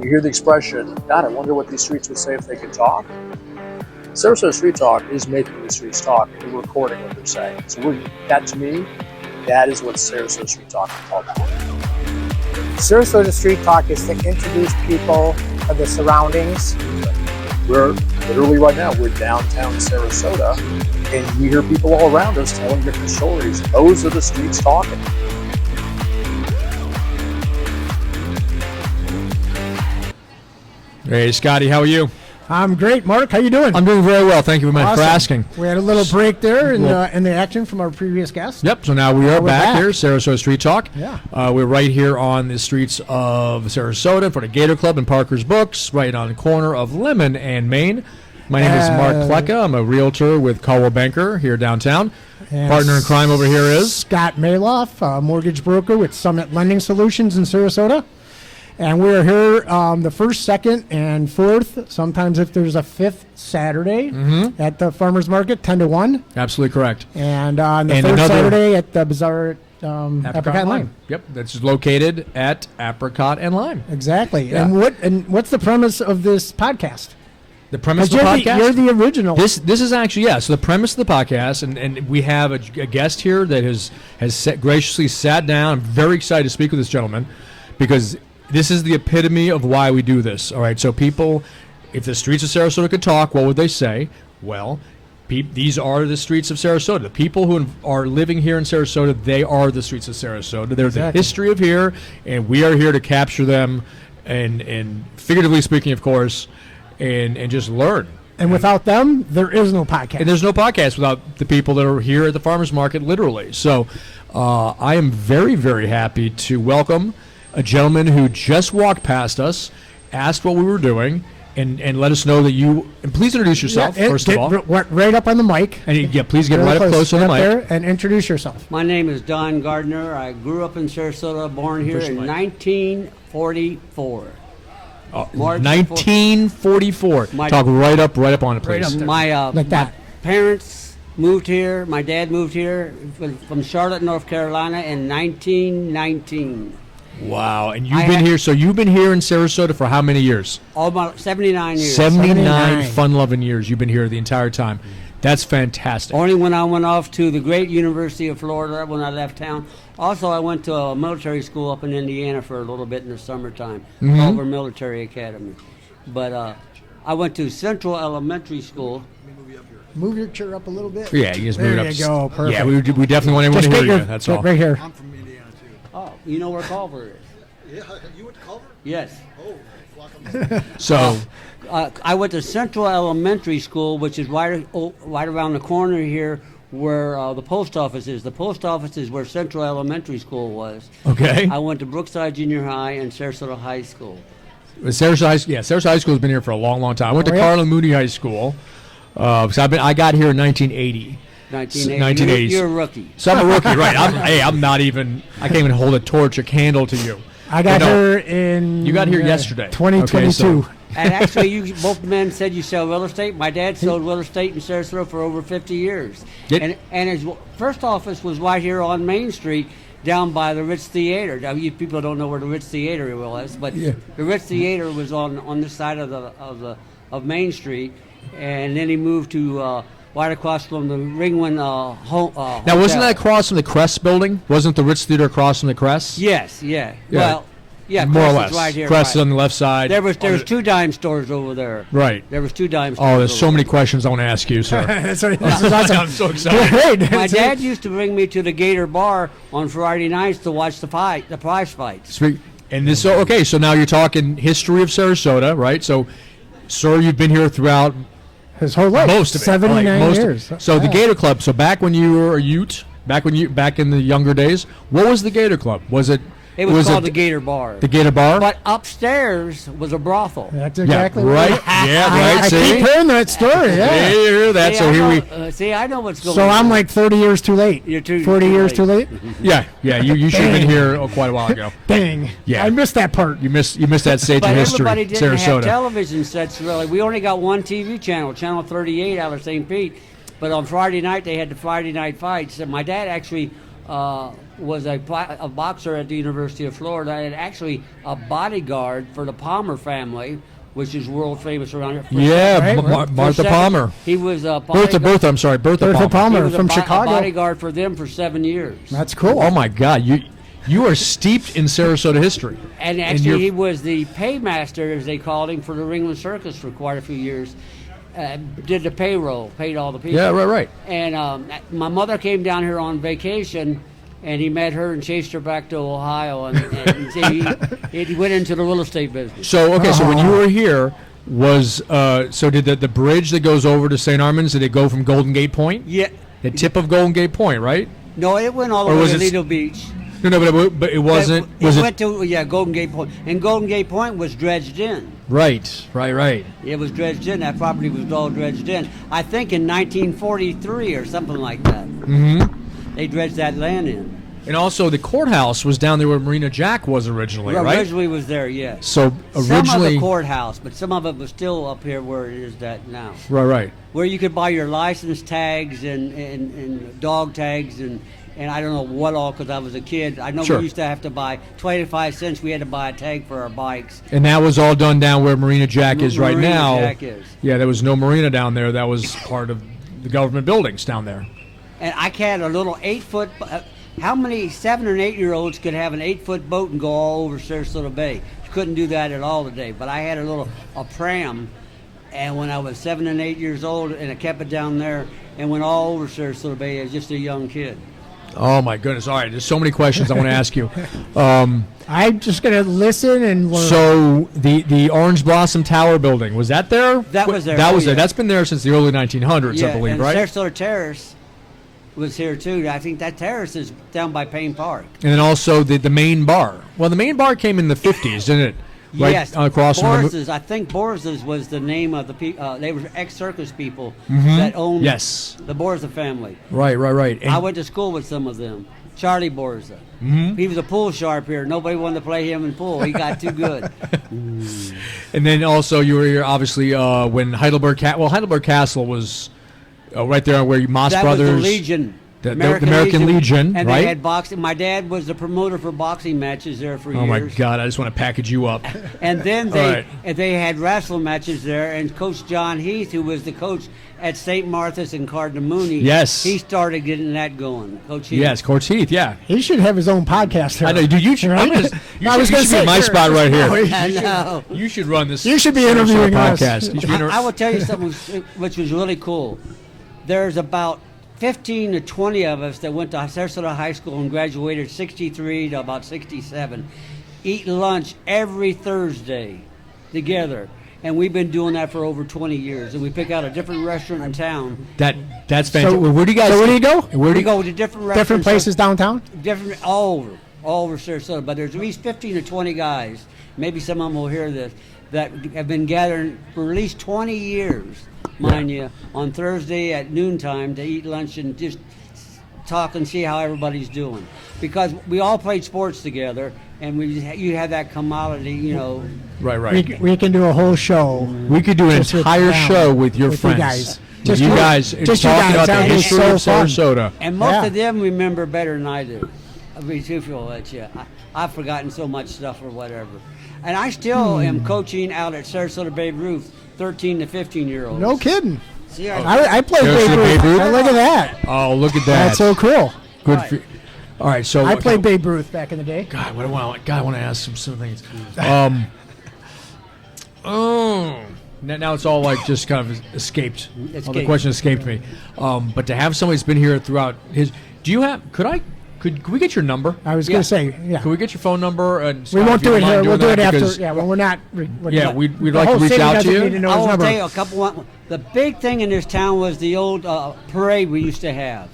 when you hear the expression, God, I wonder what these streets would say if they could talk. Sarasota Street Talk is making the streets talk, and we're recording what they're saying. So that, to me, that is what Sarasota Street Talk is all about. Sarasota Street Talk is to introduce people to the surroundings. We're literally right now, we're downtown Sarasota, and we hear people all around us telling different stories. Those are the streets talking. Hey, Scotty, how are you? I'm great, Mark. How you doing? I'm doing very well. Thank you very much for asking. We had a little break there in the action from our previous guest. Yep, so now we are back here, Sarasota Street Talk. Yeah. We're right here on the streets of Sarasota for the Gator Club and Parker's Books, right on the corner of Lemon and Main. My name is Mark Klecka. I'm a realtor with Caldwell Banker here downtown. Partner in crime over here is Scott Maloff, a mortgage broker with Summit Lending Solutions in Sarasota. And we're here the first, second, and fourth, sometimes if there's a fifth Saturday at the Farmers Market, 10 to 1. Absolutely correct. And on the third Saturday at the Bazaar at Apricot and Lime. Yep, that's located at Apricot and Lime. Exactly. Yeah. And what's the premise of this podcast? The premise of the podcast? You're the original. This is actually, so the premise of the podcast, and we have a guest here that has graciously sat down. I'm very excited to speak with this gentleman because this is the epitome of why we do this. All right, so people, if the streets of Sarasota could talk, what would they say? Well, these are the streets of Sarasota. The people who are living here in Sarasota, they are the streets of Sarasota. They're the history of here, and we are here to capture them, and figuratively speaking, of course, and just learn. And without them, there is no podcast. And there's no podcast without the people that are here at the farmers market, literally. So I am very, very happy to welcome a gentleman who just walked past us, asked what we were doing, and let us know that you. And please introduce yourself first of all. Right up on the mic. And please get right up close on the mic there and introduce yourself. My name is Don Gardner. I grew up in Sarasota, born here in 1944. 1944. Talk right up on it, please. My parents moved here. My dad moved here from Charlotte, North Carolina in 1919. Wow, and you've been here. So you've been here in Sarasota for how many years? About 79 years. 79 fun-loving years. You've been here the entire time. That's fantastic. Only when I went off to the great University of Florida when I left town. Also, I went to a military school up in Indiana for a little bit in the summertime, Culver Military Academy. But I went to Central Elementary School. Move your chair up a little bit. Yeah, you just move it up. There you go. Perfect. Yeah, we definitely want everyone to hear you. That's all. Right here. I'm from Indiana, too. Oh, you know where Culver is? Yeah, you went to Culver? Yes. Oh, So I went to Central Elementary School, which is right around the corner here where the post office is. The post office is where Central Elementary School was. okay. I went to Brookside Junior High and Sarasota High School. Sarasota High School has been here for a long, long time. I went to Carlin Moody High School. So I got here in 1980. 1980. You're a rookie. So I'm a rookie, right? I'm not even. I can't even hold a torch, a candle to you. I got here in. You got here yesterday. 2022. And actually, you both men said you sell real estate. My dad sold real estate in Sarasota for over 50 years. And his first office was right here on Main Street, down by the Ritz Theater. Now, you people don't know where the Ritz Theater was, but the Ritz Theater was on this side of Main Street, and then he moved to right across from the Ringwin home. Now, wasn't that across from the Crest building? Wasn't the Ritz Theater across from the Crest? Yes, yeah. Well, yeah, more or less. Is right here. Crest is on the left side. There was two dime stores over there. Right. There was two dime stores. Oh, there's so many questions I want to ask you, sir. This is awesome. I'm so excited. My dad used to bring me to the Gator Bar on Friday nights to watch the prize fights. And this, so now you're talking history of Sarasota, right? So, sir, you've been here throughout his whole life. Most of it. 79 years. So the Gator Club. So back when you were a Ute, back in the younger days, what was the Gator Club? It was called the Gator Bar. The Gator Bar? But upstairs was a brothol. That's exactly right. I keep hearing that story. Yeah. You hear that? I know what's going on. So I'm like 30 years too late. You're 40 years too late? Yeah. You should have been here quite a while ago. Dang. Yeah. I missed that part. You missed that stage of history. But everybody didn't Sarasota. have television sets, really. We only got one TV channel, Channel 38 out of St. Pete. But on Friday night, they had the Friday night fights. And my dad actually was a boxer at the University of Florida, and actually a bodyguard for the Palmer family, which is world famous around here. Martha Palmer. He was a Bertha Bertha Palmer he was from a Chicago. bodyguard for them for 7 years. That's cool. Oh my God, you are steeped in Sarasota history. And actually, he was the paymaster, as they called him, for the Ringling Circus for quite a few years. Did the payroll, paid all the people. Yeah, right. And my mother came down here on vacation, and he met her and chased her back to Ohio, and he went into the real estate business. So so when you were here, did the bridge that goes over to St. Armand's, did it go from Golden Gate Point? Yeah. The tip of Golden Gate Point, right? No, it went all the way to Lido Beach. No, but it wasn't. It went to Golden Gate Point, and Golden Gate Point was dredged in. Right. It was dredged in. That property was all dredged in. I think in 1943 or something like that. Mm-hmm. They dredged that land in. And also, the courthouse was down there where Marina Jack was originally, right? Originally was there, yes. So originally, some of the courthouse, but some of it was still up here where it is that now. Right. Where you could buy your license tags and dog tags and I don't know what all, because I was a kid. I know we used to have to buy 25 cents. We had to buy a tag for our bikes. And that was all done down where Marina Jack is right now. Marina Jack is. Yeah, there was no marina down there. That was part of the government buildings down there. And I had a little 8-foot. How many 7 and 8-year-olds could have an 8-foot boat and go all over Sarasota Bay? You couldn't do that at all today. But I had a pram, and when I was 7 and 8 years old, and I kept it down there and went all over Sarasota Bay as just a young kid. Oh my goodness! All right, there's so many questions I want to ask you. I'm just gonna listen and learn. So the Orange Blossom Tower building, was that there? That was there. That was there. That's been there since the early 1900s, I believe, and right? Sarasota Terrace was here too. I think that terrace is down by Payne Park. And then also the main bar. Well, the main bar came in the 50s, didn't it? Right, yes, across Boris's. I think Boris's was the name of the people. They were ex-circus people that owned the Borza family. Right. I went to school with some of them. Charlie Borza. He was a pool sharp here. Nobody wanted to play him in pool. He got too good. And then also you were here, obviously, when Heidelberg Castle was right there where Moss that Brothers. That was the Legion. The American Legion, and right? They had boxing. My dad was the promoter for boxing matches there for years. Oh my God! I just want to package you up. And then they had wrestling matches there, and Coach John Heath, who was the coach at St. Martha's and Cardamone, he started getting that going. Coach Heath. Yes, Coach Heath. Yeah, he should have his own podcast here. I know. Dude, you should. You should be in my spot right here. I know. You should run this. You should be interviewing podcast. I will tell you something which was really cool. There's about 15 to 20 of us that went to Sarasota High School and graduated 63 to about 67, eat lunch every Thursday together. And we've been doing that for over 20 years. And we pick out a different restaurant in town. That's fantastic. So where do you guys? So where do you go? Where do you go to different restaurants? Different places downtown? Different, all over Sarasota. But there's at least 15 to 20 guys, maybe some of them will hear this, that have been gathering for at least 20 years, mind you, on Thursday at noontime to eat lunch and just talk and see how everybody's doing. Because we all played sports together, and you have that commodity, you know. Right. We can do a whole show. We could do an entire show with your friends. You guys. Just you guys talking about the history of Sarasota. And most of them remember better than I do. I'll be truthful with you. I've forgotten so much stuff or whatever. And I still am coaching out at Sarasota Babe Ruth, 13 to 15-year-olds. No kidding. See, I played Babe Ruth. Look at that. Oh, look at that. That's so cool. Good for you. All right, so I played Babe Ruth back in the day. God, I want to ask some things. Now it's all like just kind of escaped. All the question escaped me. But to have somebody that's been here throughout his, could we get your number? I was going to say, yeah. Could we get your phone number? And we won't do it here. We'll do it after. Yeah, when we're not. We'd like to reach out to you. I will tell you a couple. The big thing in this town was the old parade we used to have.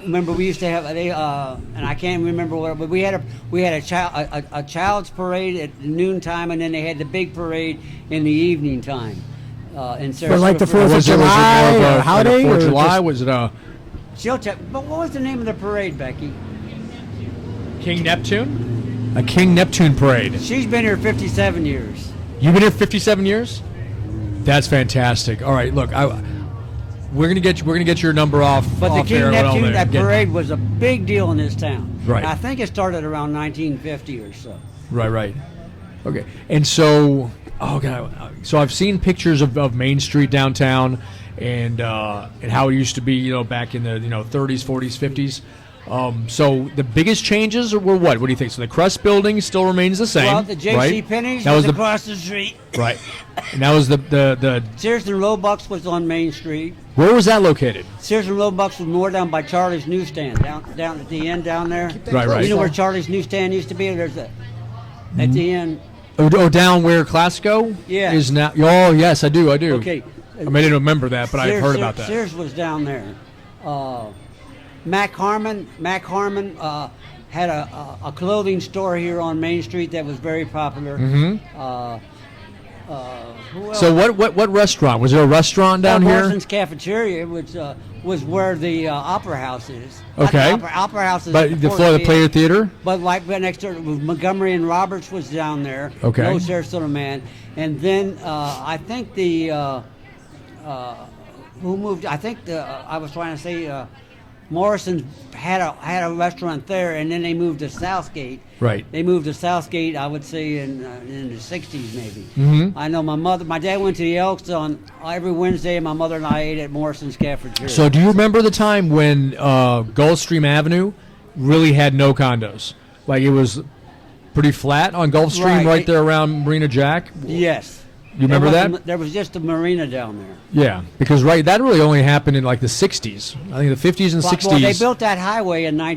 Remember, we used to have and I can't remember what, but we had a child's parade at noontime, and then they had the big parade in the evening time. In Sarasota. For like the 4th of July or holiday? 4th of July? Was it a... But what was the name of the parade, Becky? King Neptune? A King Neptune parade. She's been here 57 years. You've been here 57 years? That's fantastic. All right, look, we're gonna get your number off. But the King Neptune, that parade was a big deal in this town. Right. I think it started around 1950 or so. Right. Okay. And so, so I've seen pictures of Main Street downtown, and how it used to be, back in the 30s, 40s, 50s. So the biggest changes were what? What do you think? So the Crest building still remains the same. Well, the J.C. right? Penney's That was was across the street. Right. And that was the Sears and Roebuck's was on Main Street. where was that located? Sears and Roebuck's was more down by Charlie's Newsstand, down at the end down there. Right. You know where Charlie's Newsstand used to be? There's at the end. Oh, down where Classico Yeah. is now. Oh, yes, I do. Okay. I didn't remember that, but I've heard about that. Sears was down there. Mac Harmon had a clothing store here on Main Street that was very popular. Who else? So what restaurant? Was there a restaurant down here? Morrison's Cafeteria, which was where the Opera House is. Okay. Opera House is But the floor of the Player Theater? But right next door, Montgomery and Roberts was down there. Okay. No Sarasota Man. And then I think who moved? I think I was trying to say Morrison's had a restaurant there, and then they moved to Southgate. Right. They moved to Southgate, I would say, in the 60s maybe. I know my dad went to the Elks on every Wednesday, and my mother and I ate at Morrison's Cafeteria. So do you remember the time when Gulfstream Avenue really had no condos? Like it was pretty flat on Gulfstream right there around Marina Jack? Yes. You remember that? There was just a marina down there. Yeah, because that really only happened in like the 60s. I think the 50s and 60s. Well, they built that highway in I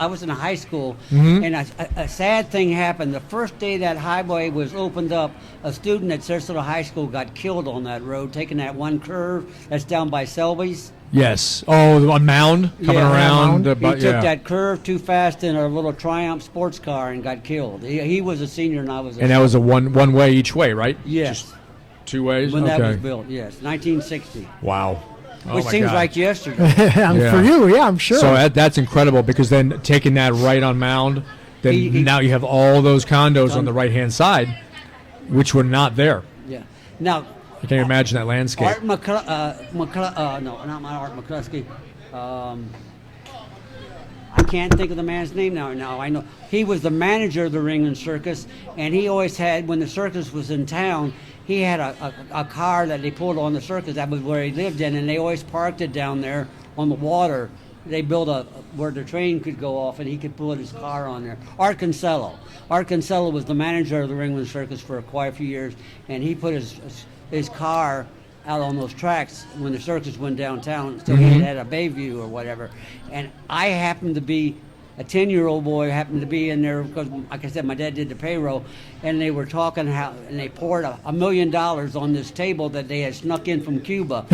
was in high school, and a sad thing happened. The first day that highway was opened up, a student at Sarasota High School got killed on that road, taking that one curve that's down by Selby's. Yes. Oh, a mound coming around. He took that curve too fast in a little Triumph sports car and got killed. He was a senior and I was a And that was a one way each way, right? Yes. Just two ways? When that Okay. was built, yes. 1960. Wow. Oh Which my seems God. like yesterday. Yeah. For you, yeah, I'm sure. So that's incredible because then taking that right on Mound, then now you have all those condos on the right-hand side, which were not there. Yeah. Now, I can't imagine that landscape. Art no, not my Art McCluskey. I can't think of the man's name now. Now I know he was the manager of the Ringland Circus, and he always had, when the circus was in town, he had a car that they pulled on the circus. That was where he lived in, and they always parked it down there on the water. They built where the train could go off, and he could put his car on there. Art Kinsella was the manager of the Ringland Circus for quite a few years, and he put his car out on those tracks when the circus went downtown. So he had a Bayview or whatever. And I happened to be a 10-year-old boy, happened to be in there because, like I said, my dad did the payroll, and they were talking and they poured $1 million on this table that they had snuck in from Cuba.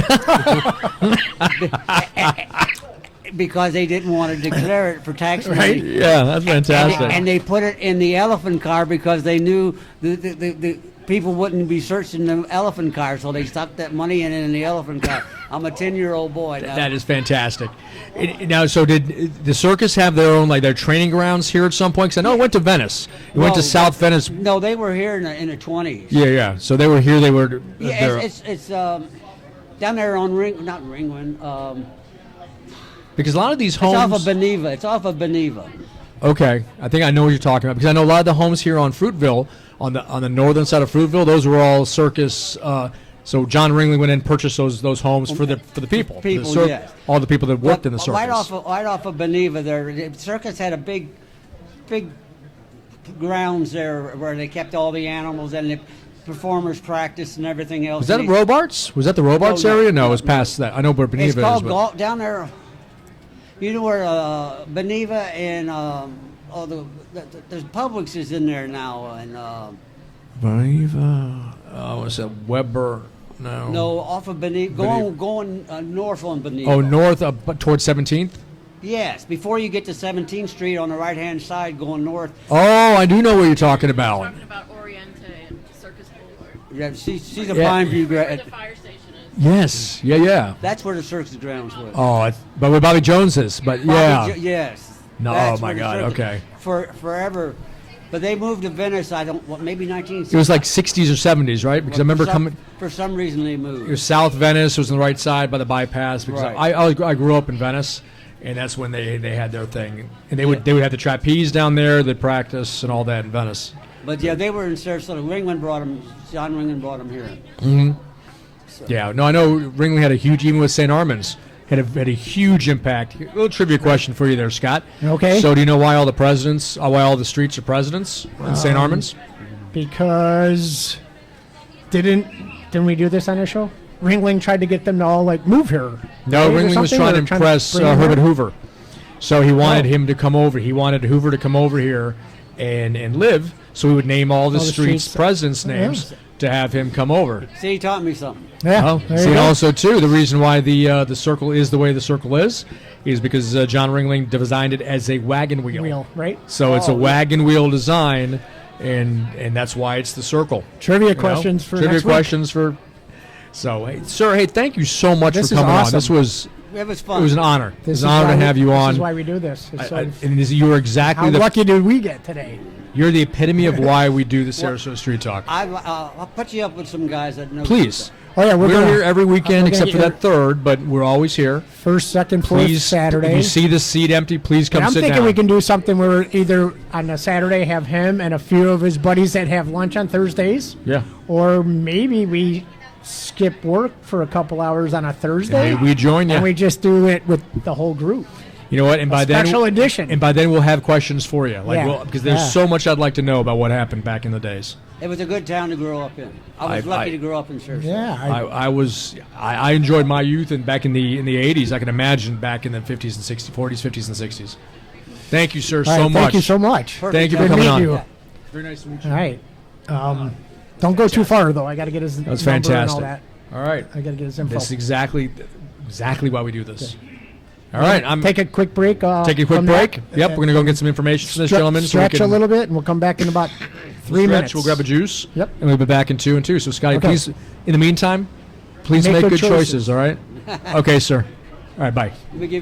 Because they didn't want to declare it for tax money. Right? Yeah, that's fantastic. And they put it in the elephant car because they knew the people wouldn't be searching the elephant car, so they stuck that money in the elephant car. I'm a 10-year-old boy now. That is fantastic. Now, so did the circus have their own, like their training grounds here at some point? Because I know it went to Venice. It went to South Venice. No, they were here in the 20s. Yeah. So they were here. They were. Yeah, it's down there on not Ringland. Because a lot of these homes. It's off of Beneva. Okay, I think I know what you're talking about because I know a lot of the homes here on Fruitville, on the northern side of Fruitville, those were all circus. So John Ringley went in and purchased those homes for the people. Yes. All the people that worked in the circus. Right off of Beneva, the circus had a big grounds there where they kept all the animals and the performers practice and everything else. Was that Robarts? Was that the Robarts area? No, it was past that. I know where Beneva It's called is. But down there. You know where Beneva and there's Publix is in there now, and Beneva. Was it Weber? no, off of Beneva, going north on Beneva. Oh, north towards 17th. Yes, before you get to 17th Street on the right-hand side, going north. Oh, I do know what you're talking about. Talking about Oriente and Circus Boulevard. Yeah, she's a Pine View Where grad. the fire station is. Yes. Yeah. That's where the circus grounds was. Oh, but with Bobby Jones's. But yeah. Yes. No, That's oh my where the God, circus- okay. Forever. But they moved to Venice, maybe 1960. It was like 60s or 70s, right? Because I remember coming. For some reason they It moved. was South Venice. It was on the right side by the bypass. Because Right. I grew up in Venice, and that's when they had their thing. And they would have the trapeze down there, they'd practice and all that in Venice. But yeah, they were in Sarasota. John Ringland brought them here. Yeah, no, I know Ringling had a huge, even with St. Armand's, had a huge impact. A little trivia question for you there, Scott. Okay. So do you know why all the streets are presidents in St. Armand's? Because didn't we do this on the show? Ringling tried to get them to all like move here. No, right, or Ringling was something, trying to or impress bring them Herbert here? Hoover. So he wanted Oh. him to come over. He wanted Hoover to come over here and live. So we would name all the streets presidents' names to have him come over. See, he taught me something. Yeah. Well, there you see, go. also too, the reason why the circle is the way the circle is because John Ringling designed it as a wagon Wheel, right? So it's a wagon wheel design, and that's why it's the circle. Trivia You know? questions for trivia next week. questions for. So, hey, sir, hey, thank you so much This for is coming on. awesome. This was It was fun. it was an honor. It This was is an honor why to have you on. This is why we do this. It's sort of- And you were exactly how lucky did we get today? You're the epitome of why we do the Sarasota Street Talk. I'll put you up with some guys that know. Please. Oh yeah, We're gonna- here every weekend we're except gonna for get that third, but we're always here. First, second, fourth Please, Saturday. if you see the seat empty, please come And I'm sit thinking down. we can do something where either on a Saturday have him and a few of his buddies that have lunch on Thursdays, Yeah. or maybe we skip work for a couple hours on a Thursday. Maybe we join you. And we just do it with the whole group. You know what? And by then, Special edition. And by then, we'll have questions for you. Yeah. Because there's Yeah. so much I'd like to know about what happened back in the days. It was a good town to grow up in. I was lucky to grow up in Sarasota. Yeah, I enjoyed my youth and back in the 80s. I can imagine back in the 50s and 60s, 40s, 50s and 60s. Thank you, sir, All so right, much. Thank you so much. Perfect. Thank you for Good coming meeting on. you. Yeah. Very nice to meet All right. Don't go too far though. I got to get his That was number fantastic. and all that. All right. I got to get his info. This is exactly why we do this. All right. Take a quick break. Take a quick from break. that. Yep, we're going to go get some information from this gentleman. so we Stretch a can little bit, and we'll come back in about 3 stretch. minutes. We'll grab a juice. Yep. And we'll be back in 2 and 2. So, Scotty, Okay. please, in the meantime, please Make make good good choices, choices. all right? Okay, sir. All right, bye. Let me give you